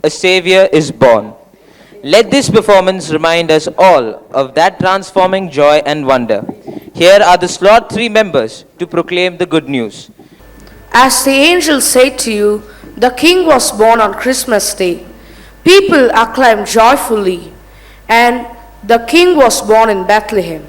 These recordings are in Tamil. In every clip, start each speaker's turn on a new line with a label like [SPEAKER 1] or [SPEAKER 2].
[SPEAKER 1] a Savior is born. Let this performance remind us all of that transforming joy and wonder. Here are the slot 3 members to proclaim the good news.
[SPEAKER 2] As the angel said to you, the King was born on Christmas Day. People acclaimed joyfully, and the King was born in Bethlehem.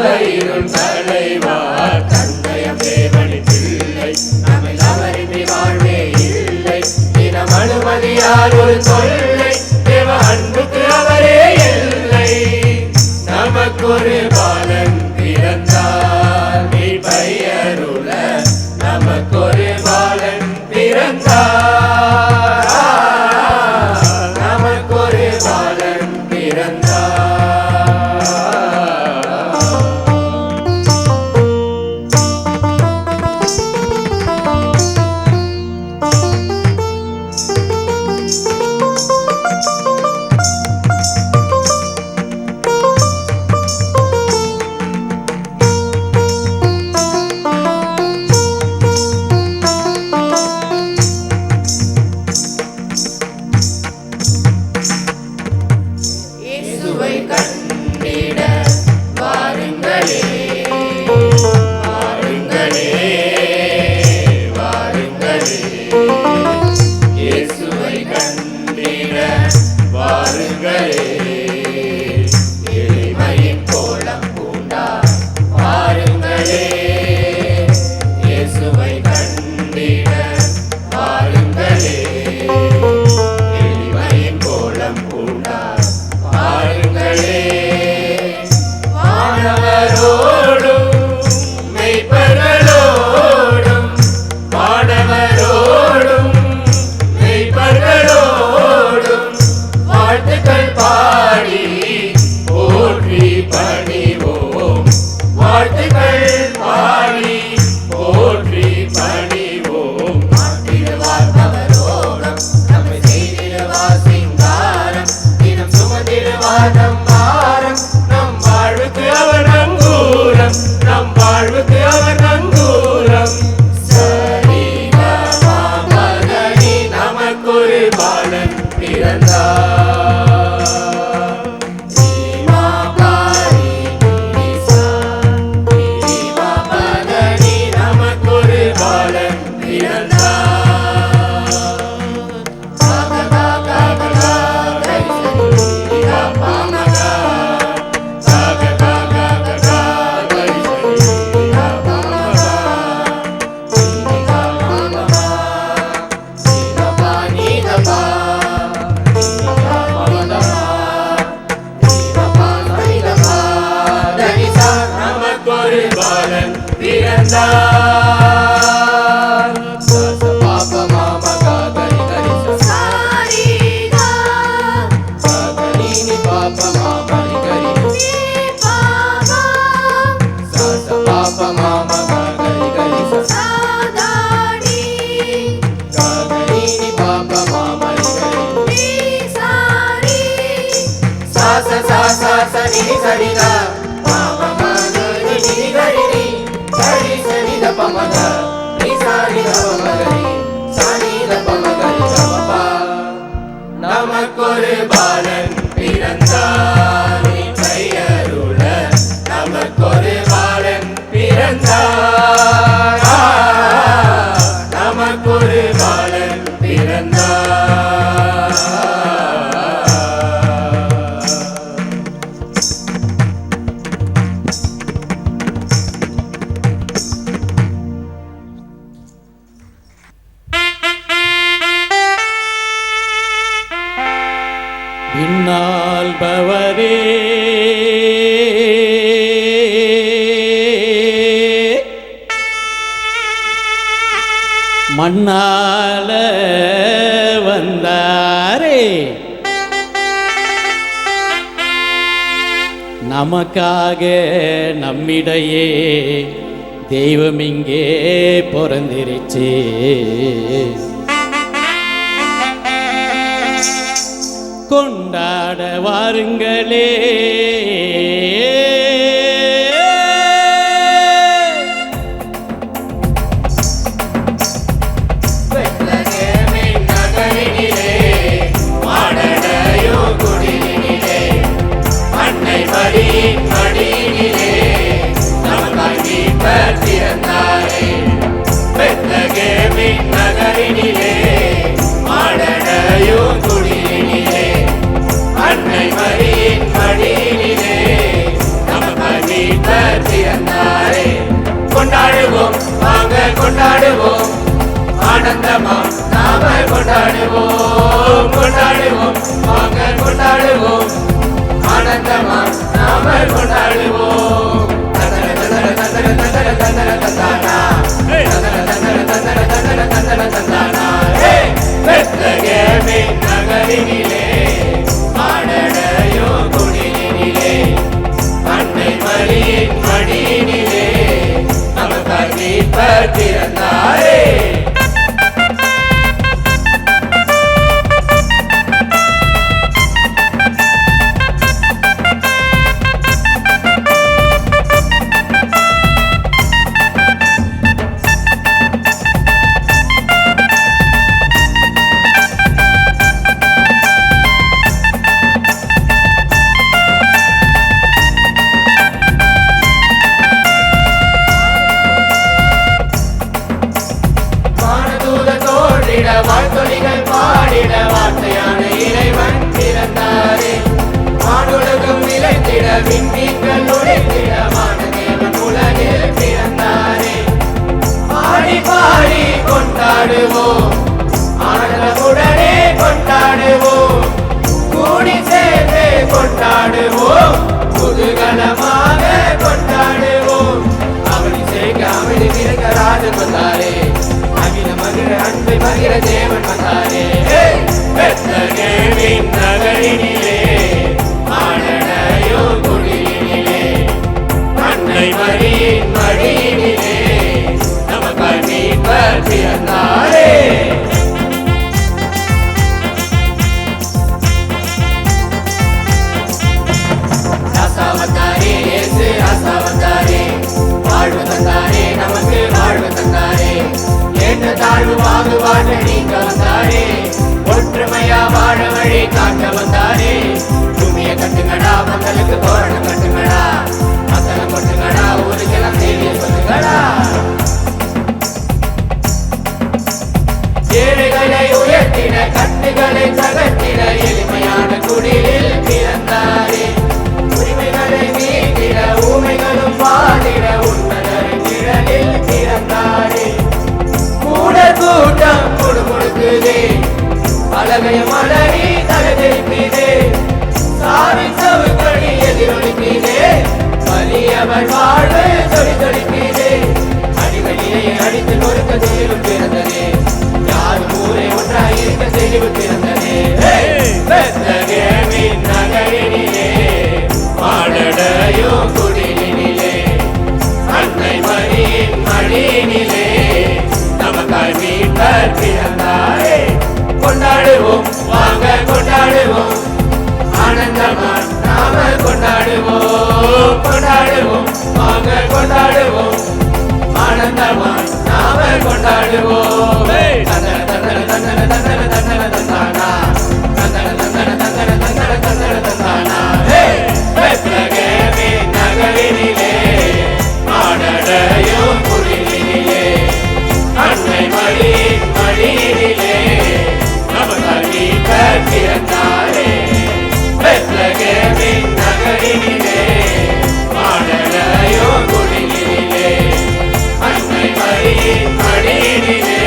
[SPEAKER 3] அவர் இருள் களைவார். தந்தையம் தேவனின் பிள்ளை நம்மை தவறின்றி வாழ்வே இல்லை. தினம் அனுமதியார் ஒரு தொல்லை தேவ அன்புக்கு அவரே இல்லை. நமக்கொரு பாலன் பிறந்தார் பெயருள நமக்கொரு பாலன் பிறந்தார். நமக்கொரு பாலன் பிறந்தார். நமக்கொரு பாலன் பிறந்தார் பெயருள நமக்கொரு பாலன் பிறந்தார். நமக்கொரு பாலன் பிறந்தார்.
[SPEAKER 4] இன்னால்பவரே மண்ணால வந்தாரே நமக்காக நம்மிடையே தெய்வம் இங்கே பிறந்திருச்சே. கொண்டாட வாருங்களே
[SPEAKER 3] நகரினிலே மாடனையோ குடியினிலே அன்னை மரியின் மடியினிலே ஆனந்தமா நாம கொண்டாடுவோம் கொண்டாடுவோம் வாங்க கொண்டாடுவோம் ஆனந்தமா நாம கொண்டாடுவோம் தந்தன தந்தன தந்தன தந்தன தந்தன தந்தானா தந்தன தந்தன தந்தன தந்தன தந்தன தந்தானா பெத்லகேமின் நகரினிலே ஆடடையோ குடிலினிலே அன்னை மரியின் மடியினிலே நமக்காய் மீட்பர் பிறந்தாரே வாழ்த்தொழிகள் பாடிட வார்த்தையான இறைவன் பிறந்தாரே வானுலகம் நிலைத்திட விண்மீன்கள் நுழைத்திட வானதேவன் உலகில் பிறந்தாரே பாடி பாடி கொண்டாடுவோம் ஆனந்தமுடனே கொண்டாடுவோம் கூடி சேர்ந்து கொண்டாடுவோம் குதூகலமாக கொண்டாடுவோம் அவனி சேர்க்க அவனி பிறக்க ராஜன் வந்தாரே மகிழ அன்பை மகிழ தேவன் வந்தாரே பெத்லகேமின் நகரினிலே ஆடடையோ குடிலினிலே அன்னை மரியின் மடியினிலே நமக்காய் மீட்பர் பிறந்தாரே ராசா வந்தாரே இயேசு ராசா வந்தாரே வாழ்வு தந்தாரே நமக்கு வாழ்வு தந்தாரே தாழ்வு வாங்குவாங்க நீங்க வந்தாரே ஒற்றுமையா வாழ வழி காட்ட வந்தாரே பூமிய கட்டுங்கடா மக்களுக்கு தோரணம் கட்டுங்கடா மக்களம் கொட்டுங்கடா ஊருக்கெல்லாம் செய்தியை சொல்லுங்கடா ஏழைகளை உயர்த்திட கட்டுகளை தகர்த்திட எளிமையான குடிலில் பிறந்தாரே உரிமைகளை மீட்டிட ஊமைகளும் பாடிட உன்னதரின் நிழலில் பிறந்தாரே கூட்டம் முடுமுடுக்குதே அழகைய மலரி தலதெரிக்குதே சாவின் சவுக்கடி எதிரொலிக்குதே வலியவர் வாழ்வு சொல்லி தொழிக்குதே அடிவழியை அடித்து நொறுக்க தெளிவு பிறந்ததே யாரும் ஊரை ஒன்றாய் இருக்க தெளிவு பிறந்ததே பெத்லகேமின் நகரினிலே ஆடடையோ குடிலினிலே அன்னை மரியின் மடியினிலே நமக்காய் மீட்பர் பிறந்தாரே கொண்டாடுவோம் வாங்க கொண்டாடுவோம் ஆனந்தமா நாம கொண்டாடுவோம் கொண்டாடுவோம் வாங்க கொண்டாடுவோம் ஆனந்தமா நாம கொண்டாடுவோம் தந்தன தந்தன தந்தன தந்தன தந்தன தந்தானா தந்தன தந்தன தந்தன தந்தன தந்தன தந்தானா பெத்லகேமின் நகரினிலே ஆடடையோ குடிலினிலே அன்னை மரியின் மடியினிலே நமக்காய் மீட்பர் பிறந்தாரே பெத்லகேமின் நகரினிலே ஆடடையோ குடிலினிலே அன்னை மரியின் மடியினிலே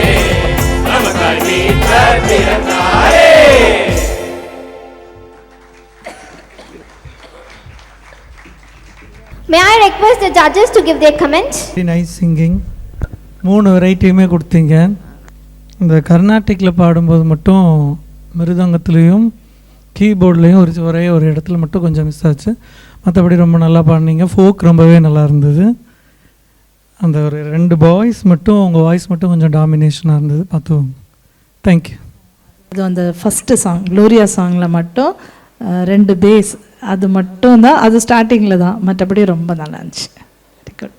[SPEAKER 3] நமக்காய் மீட்பர் பிறந்தாரே.
[SPEAKER 5] May I request the judges to give their comments?
[SPEAKER 6] Very nice singing. 3 வெரைட்டியுமே கொடுத்தீங்க. இந்த கர்நாடிக்கில் பாடும்போது மட்டும் மிருதங்கத்துலேயும் கீபோர்ட்லேயும் ஒரே ஒரு இடத்துல மட்டும் கொஞ்சம் மிஸ் ஆச்சு. மற்றபடி ரொம்ப நல்லா பாடினீங்க. ஃபோக் ரொம்பவே நல்லா இருந்தது. அந்த ஒரு 2 பாய்ஸ் மட்டும் உங்கள் வாய்ஸ் மட்டும் கொஞ்சம் டாமினேஷனாக இருந்தது. பார்த்துவோம். தேங்க்யூ.
[SPEAKER 7] அது அந்த ஃபஸ்ட்டு சாங் க்ளோரியா சாங்கில் மட்டும் 2 பேஸ் அது மட்டும் தான், அது ஸ்டார்டிங்கில் தான், மற்றபடி ரொம்ப நல்லா இருந்துச்சு. Very good.